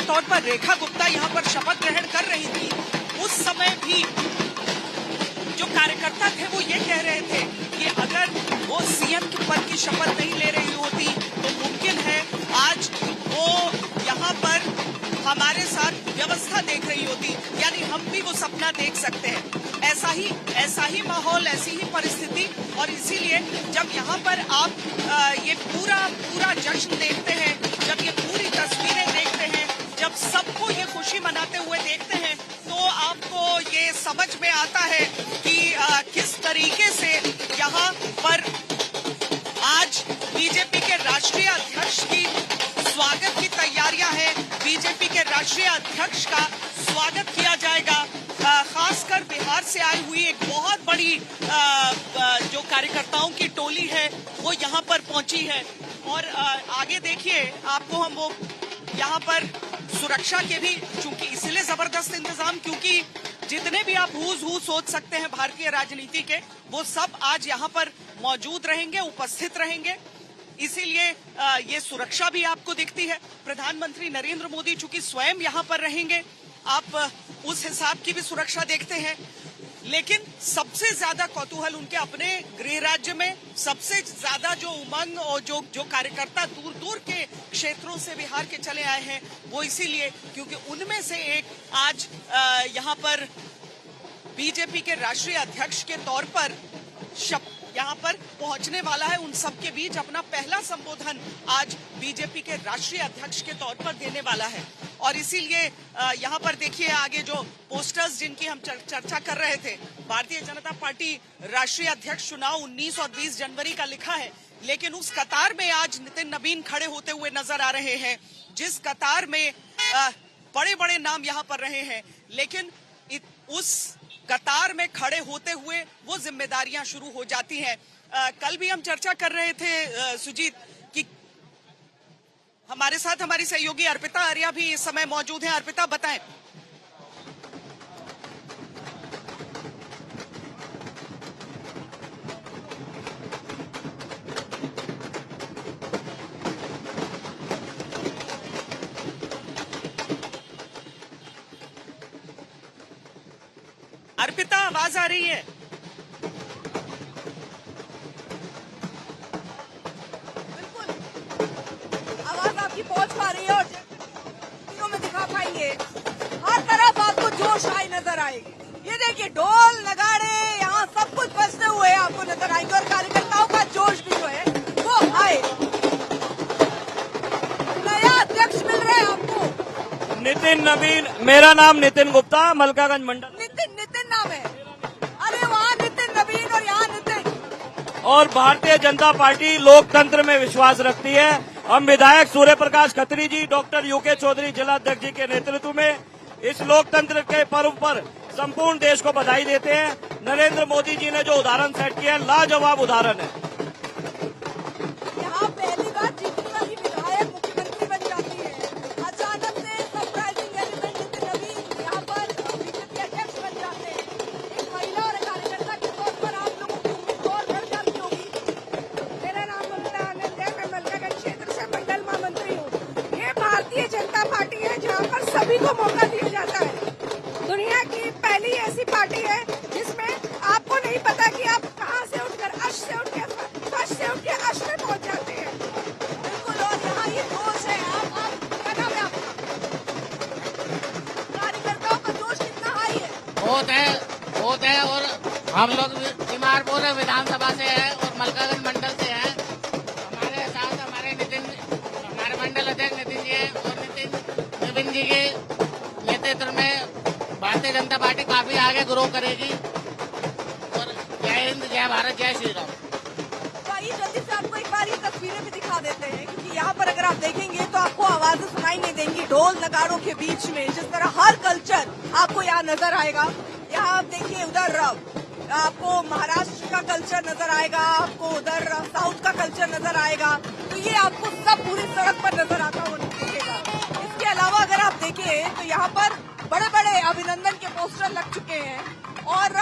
तौर पर रेखा गुप्ता यहाँ पर शपथ ग्रहण कर रही थी, उस समय भी जो कार्यकर्ता थे वो ये कह रहे थे कि अगर वो सीएम के पद की शपथ नहीं ले रही होती तो मुमकिन है आज वो यहाँ पर हमारे साथ व्यवस्था देख रही होती, यानी हम भी वो सपना देख सकते हैं। ऐसा ही माहौल, ऐसी ही परिस्थिति, और इसीलिए जब यहाँ पर आप ये पूरा जश्न देखते हैं, जब ये पूरी तस्वीरें देखते हैं, जब सबको ये खुशी मनाते हुए देखते हैं, तो आपको ये समझ में आता है कि किस तरीके से यहाँ पर आज बीजेपी के राष्ट्रीय अध्यक्ष की स्वागत की तैयारियां हैं। बीजेपी के राष्ट्रीय अध्यक्ष का स्वागत किया जाएगा। खासकर बिहार से आई हुई एक बहुत बड़ी जो कार्यकर्ताओं की टोली है वो यहाँ पर पहुंची है। और आगे देखिए, आपको हम वो यहाँ पर सुरक्षा के भी चूंकि इसीलिए जबरदस्त इंतजाम, क्योंकि जितने भी आप हूज सोच सकते हैं भारतीय राजनीति के, वो सब आज यहाँ पर मौजूद रहेंगे, उपस्थित रहेंगे। इसीलिए ये सुरक्षा भी आपको दिखती है। प्रधानमंत्री नरेंद्र मोदी चूंकि स्वयं यहाँ पर रहेंगे, आप उस हिसाब की भी सुरक्षा देखते हैं। लेकिन सबसे ज्यादा कौतूहल उनके अपने गृह राज्य में, सबसे ज्यादा जो उमंग और जो कार्यकर्ता दूर दूर के क्षेत्रों से बिहार के चले आए हैं, वो इसीलिए क्योंकि उनमें से एक आज यहाँ पर बीजेपी के राष्ट्रीय अध्यक्ष के तौर पर यहाँ पर पहुंचने वाला है। उन सबके बीच अपना पहला संबोधन आज बीजेपी के राष्ट्रीय अध्यक्ष के तौर पर देने वाला है। और इसीलिए यहाँ पर देखिए आगे जो पोस्टर्स जिनकी हम चर्चा कर रहे थे, भारतीय जनता पार्टी राष्ट्रीय अध्यक्ष चुनाव 19 और 20 जनवरी का लिखा है, लेकिन उस कतार में आज नितिन नवीन खड़े होते हुए नजर आ रहे हैं, जिस कतार में बड़े बड़े नाम यहाँ पर रहे हैं। लेकिन उस कतार में खड़े होते हुए वो जिम्मेदारियां शुरू हो जाती हैं। कल भी हम चर्चा कर रहे थे सुजीत कि हमारे साथ हमारी सहयोगी अर्पिता आर्या भी इस समय मौजूद हैं। अर्पिता, बताएं। अर्पिता, आवाज आ रही है? बिल्कुल, आवाज आपकी पहुंच पा रही है और वीडियो में दिखा पाएंगे। हर तरफ आपको जोश आई नजर आएगी। ये देखिए, ढोल नगाड़े यहाँ सब कुछ बजते हुए आपको नजर आएंगे और कार्यकर्ताओं का जोश भी जो है वो आए। नया अध्यक्ष मिल रहे हैं आपको। नितिन नवीन, मेरा नाम नितिन गुप्ता, मलकागंज मंडल। नितिन नाम है? अरे वहाँ नितिन नवीन और यहाँ नितिन। और भारतीय जनता पार्टी लोकतंत्र में विश्वास रखती है। हम विधायक सूर्य प्रकाश खत्री जी, डॉक्टर यूके चौधरी जिला अध्यक्ष जी के नेतृत्व में इस लोकतंत्र के पर्व पर संपूर्ण देश को बधाई देते हैं। नरेंद्र मोदी जी ने जो उदाहरण सेट किया है, लाजवाब उदाहरण है। यहाँ पहली बार जीतने वाली विधायक मुख्यमंत्री बन जाती है। अचानक से सरप्राइजिंग एलिमेंट नितिन नवीन यहाँ पर बीजेपी अध्यक्ष बन जाते हैं। एक महिला और कार्यकर्ता के तौर पर आप लोगों की उम्मीद और बढ़ जाती होगी। मेरा नाम ममता आनंद है, मैं मलकागंज क्षेत्र से मंडल महामंत्री हूँ। ये भारतीय जनता पार्टी है जहाँ पर सभी को मौका दिया जाता है। दुनिया की पहली ऐसी पार्टी है जिसमें आपको नहीं पता कि आप कहाँ से उठकर अश से उठ के फर्श से उठ के अश में पहुँच जाते हैं। बिल्कुल, और यहाँ ये जोश है। आप क्या नाम है आपका? कार्यकर्ताओं का जोश कितना हाई है? बहुत है और हम लोग बीमारपुर विधानसभा से हैं और मलकागंज मंडल से हैं। हमारे साथ हमारे मंडल अध्यक्ष नितिन जी हैं और नितिन नवीन जी के नेतृत्व में भारतीय जनता पार्टी काफी आगे ग्रो करेगी। और जय हिंद, जय भारत, जय श्री राम। आइए जल्दी से आपको एक बार ये तस्वीरें भी दिखा देते हैं, क्योंकि यहाँ पर अगर आप देखेंगे तो आपको आवाजें सुनाई नहीं देंगी ढोल नगाड़ों के बीच में। जिस तरह हर कल्चर आपको यहाँ नजर आएगा। यहाँ आप देखिए, उधर आपको महाराष्ट्र का कल्चर नजर आएगा, आपको उधर साउथ का कल्चर नजर आएगा। तो ये आपको सब पूरी सड़क पर नजर आता हुआ दिखेगा। इसके अलावा अगर आप देखें तो यहाँ पर बड़े बड़े अभिनंदन के पोस्टर लग चुके हैं और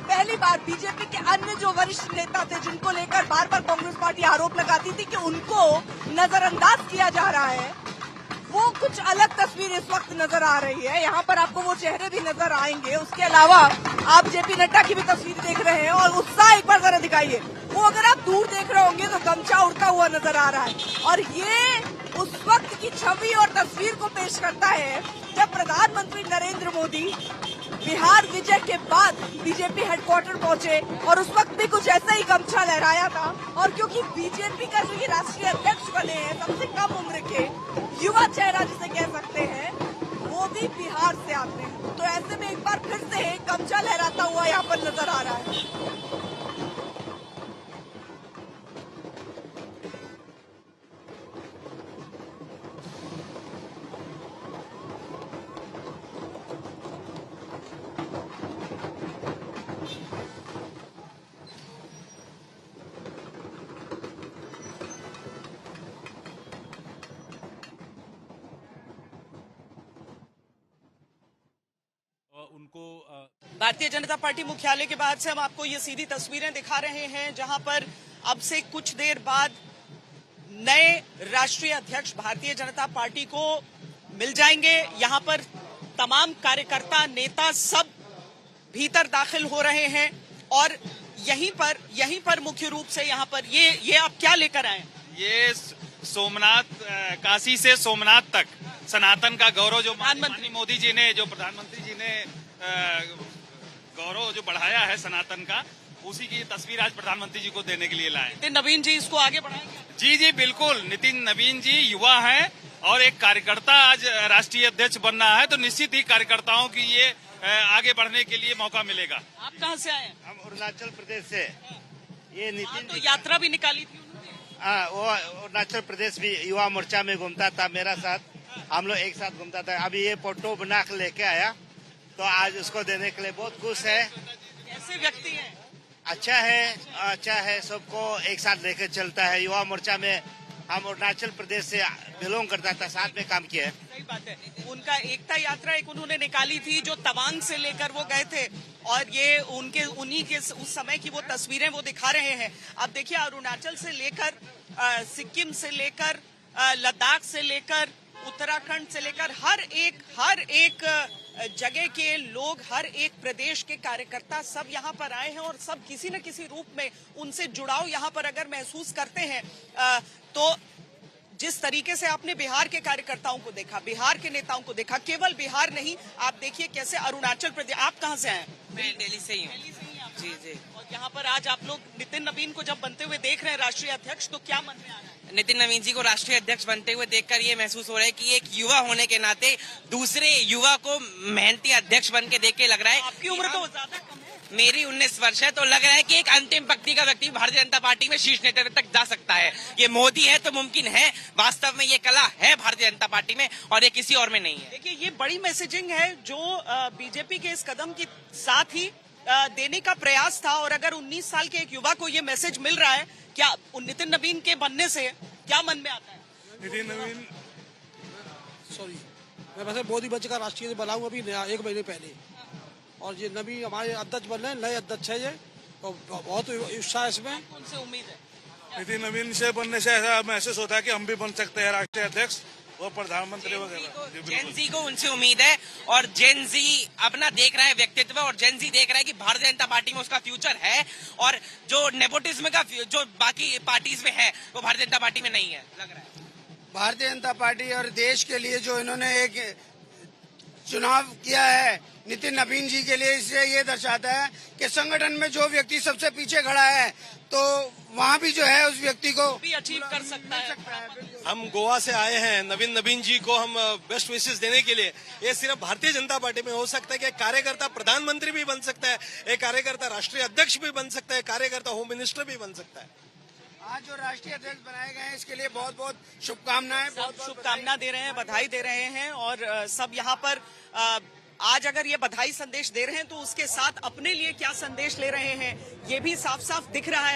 पहली बार बीजेपी के अन्य जो वरिष्ठ नेता थे, जिनको लेकर बार बार कांग्रेस पार्टी आरोप लगाती थी कि उनको नजरअंदाज किया जा रहा है, वो कुछ अलग तस्वीर इस वक्त नजर आ रही है। यहाँ पर आपको वो चेहरे भी नजर आएंगे। उसके अलावा आप जेपी नड्डा की भी तस्वीर देख रहे हैं और उत्साह एक बार जरा दिखाइए। वो अगर आप दूर देख रहे होंगे तो गमछा उड़ता हुआ नजर आ रहा है और ये उस वक्त की छवि और तस्वीर को पेश करता है जब प्रधानमंत्री नरेंद्र मोदी बिहार विजय के बाद बीजेपी हेडक्वार्टर पहुंचे और उस वक्त भी कुछ ऐसा ही गमछा लहराया था। और क्योंकि बीजेपी का जो ये राष्ट्रीय अध्यक्ष बने हैं, सबसे कम उम्र के युवा चेहरा जिसे कह सकते हैं, वो भी बिहार से आते हैं, तो ऐसे में एक बार फिर से गमछा लहराता हुआ यहाँ पर नजर आ रहा है। भारतीय जनता पार्टी मुख्यालय के बाद से हम आपको ये सीधी तस्वीरें दिखा रहे हैं जहां पर अब से कुछ देर बाद नए राष्ट्रीय अध्यक्ष भारतीय जनता पार्टी को मिल जाएंगे। यहां पर तमाम कार्यकर्ता नेता सब भीतर दाखिल हो रहे हैं और यहीं पर मुख्य रूप से यहां पर ये आप क्या लेकर आए? ये सोमनाथ, काशी से सोमनाथ तक सनातन का गौरव जो प्रधानमंत्री मोदी जी ने, जो प्रधानमंत्री जी ने गौरव जो बढ़ाया है सनातन का, उसी की तस्वीर आज प्रधानमंत्री जी को देने के लिए लाए। नितिन नवीन जी इसको आगे बढ़ाएंगे? जी जी बिल्कुल। नितिन नवीन जी युवा हैं और एक कार्यकर्ता आज राष्ट्रीय अध्यक्ष बनना है तो निश्चित ही कार्यकर्ताओं की ये आगे बढ़ने के लिए मौका मिलेगा। आप कहाँ से आए? हम अरुणाचल प्रदेश से। ये नितिन तो यात्रा भी निकाली थी उन्होंने? वो अरुणाचल प्रदेश भी युवा मोर्चा में घूमता था मेरा साथ, हम लोग एक साथ घूमता था। अभी ये फोटो बना के लेके आया तो आज उसको देने के लिए बहुत खुश है। कैसे व्यक्ति हैं? अच्छा है, सबको एक साथ लेकर चलता है। युवा मोर्चा में हम अरुणाचल प्रदेश से बिलोंग करता था, साथ में काम किया है। सही बात है। उनका एकता यात्रा एक उन्होंने निकाली थी जो तवांग से लेकर वो गए थे और ये उन्हीं के उस समय की वो तस्वीरें वो दिखा रहे हैं। अब देखिए अरुणाचल से लेकर सिक्किम से लेकर लद्दाख से लेकर उत्तराखंड से लेकर हर एक जगह के लोग, हर एक प्रदेश के कार्यकर्ता सब यहाँ पर आए हैं और सब किसी न किसी रूप में उनसे जुड़ाव यहाँ पर अगर महसूस करते हैं तो जिस तरीके से आपने बिहार के कार्यकर्ताओं को देखा, बिहार के नेताओं को देखा, केवल बिहार नहीं, आप देखिए कैसे अरुणाचल प्रदेश। आप कहाँ से आए? मैं दिल्ली से ही हूँ। जी जी। और यहाँ पर आज आप लोग नितिन नवीन को जब बनते हुए देख रहे हैं राष्ट्रीय अध्यक्ष, तो क्या मन में आ रहा है? नितिन नवीन जी को राष्ट्रीय अध्यक्ष बनते हुए देखकर ये महसूस हो रहा है कि एक युवा होने के नाते दूसरे युवा को मेहनती अध्यक्ष बन के देख के लग रहा है। आपकी उम्र तो ज्यादा कम है। मेरी 19 वर्ष है, तो लग रहा है कि एक अंतिम पंक्ति का व्यक्ति भारतीय जनता पार्टी में शीर्ष नेतृत्व तक जा सकता है। ये मोदी है तो मुमकिन है, वास्तव में ये कला है भारतीय जनता पार्टी में और ये किसी और में नहीं है। देखिए ये बड़ी मैसेजिंग है जो बीजेपी के इस कदम के साथ ही देने का प्रयास था और अगर 19 साल के एक युवा को ये मैसेज मिल रहा है, क्या नितिन नवीन के बनने से क्या मन में आता है? नितिन नवीन मैं वैसे मोदी बच्चे का राष्ट्रीय बना हूँ अभी 1 महीने पहले और ये नवी हमारे अध्यक्ष बन रहे हैं, नए अध्यक्ष है ये, तो बहुत उत्साह है इसमें। उनसे उम्मीद है? नितिन नवीन से बनने से ऐसा महसूस होता है कि हम भी बन सकते हैं राष्ट्रीय अध्यक्ष और प्रधानमंत्री वगैरह। जेन जी को उनसे उम्मीद है और जेन जी अपना देख रहा है व्यक्तित्व और जेन जी देख रहा है कि भारतीय जनता पार्टी में उसका फ्यूचर है और जो नेपोटिज्म का जो बाकी पार्टीज में है वो भारतीय जनता पार्टी में नहीं है, लग रहा है। भारतीय जनता पार्टी और देश के लिए जो इन्होंने एक चुनाव किया है नितिन नवीन जी के लिए, इससे ये दर्शाता है कि संगठन में जो व्यक्ति सबसे पीछे खड़ा है तो वहाँ भी जो है उस व्यक्ति को भी अचीव कर सकता है। हम गोवा से आए हैं नवीन जी को हम बेस्ट विशेस देने के लिए। ये सिर्फ भारतीय जनता पार्टी में हो सकता है कि एक कार्यकर्ता प्रधानमंत्री भी बन सकता है, एक कार्यकर्ता राष्ट्रीय अध्यक्ष भी बन सकता है, कार्यकर्ता होम मिनिस्टर भी बन सकता है। आज जो राष्ट्रीय अध्यक्ष बनाए गए हैं इसके लिए बहुत बहुत शुभकामनाएं, बहुत शुभकामना दे रहे हैं, बधाई दे रहे हैं और सब यहाँ पर आज अगर ये बधाई संदेश दे रहे हैं तो उसके साथ अपने लिए क्या संदेश ले रहे हैं ये भी साफ साफ दिख रहा है।